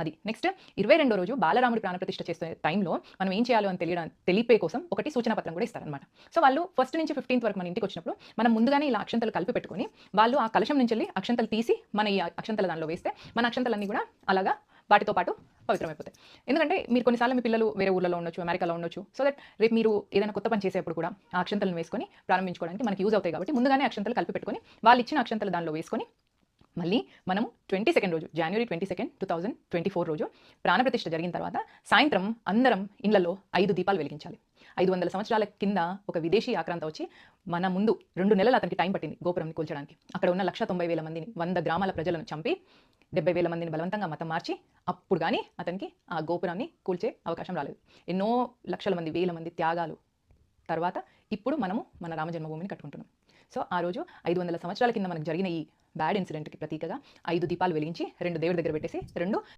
అది. నెక్స్ట్ 22వ రోజు బాలరాముడి ప్రాణప్రతిష్ఠ చేసే టైంలో మనం ఏం చేయాలో అని తెలిపే కోసం ఒకటి సూచనా పత్రం కూడా ఇస్తారనమాట. సో వాళ్ళు ఫస్ట్ నుంచి 15th వరకు మన ఇంటికి వచ్చినప్పుడు మనం ముందుగానే ఇలా అక్షంతలు కలిపి పెట్టుకొని వాళ్ళు ఆ కలశం నుంచి అక్షంతలు తీసి మన ఈ అక్షంతల దానిలో వేస్తే మన అక్షంతలన్నీ కూడా అలాగా వాటితో పాటు పవిత్రమైపోతాయి. ఎందుకంటే మీరు కొన్నిసార్లు మీ పిల్లలు వేరే ఊర్లలో ఉండొచ్చు, అమెరికాలో ఉండొచ్చు. సో దట్ రేపు మీరు ఏదైనా కొత్త పని చేసేప్పుడు కూడా ఆ అక్షంతలను వేసుకొని ప్రారంభించుకోవడానికి మనకి యూజ్ అవుతాయి కాబట్టి ముందుగానే అక్షంతలు కలిపి పెట్టుకొని వాళ్ళు ఇచ్చిన అక్షంతలు దానిలో వేసుకొని మళ్ళీ మనము 22nd రోజు జనవరి 22, 2024 రోజు ప్రాణప్రతిష్ఠ జరిగిన తర్వాత సాయంత్రం అందరం ఇళ్లలో 5 దీపాలు వెలిగించాలి. 500 సంవత్సరాల కింద ఒక విదేశీ ఆక్రాంత వచ్చి మన ముందు 2 నెలలు అతనికి టైం పట్టింది గోపురంని కూల్చడానికి. అక్కడ ఉన్న 190,000 మందిని 100 గ్రామాల ప్రజలను చంపి 70,000 మందిని బలవంతంగా మతం మార్చి అప్పుడు కానీ అతనికి ఆ గోపురాన్ని కూల్చే అవకాశం రాలేదు. ఎన్నో లక్షల మంది, వేల మంది త్యాగాలు తర్వాత ఇప్పుడు మనము మన రామజన్మభూమిని కట్టుకుంటున్నాం. సో ఆ రోజు 500 సంవత్సరాల కింద మనకు జరిగిన ఈ బ్యాడ్ ఇన్సిడెంట్కి ప్రతీకగా 5 దీపాలు వెలిగించి 2 దేవుడి దగ్గర పెట్టేసి 2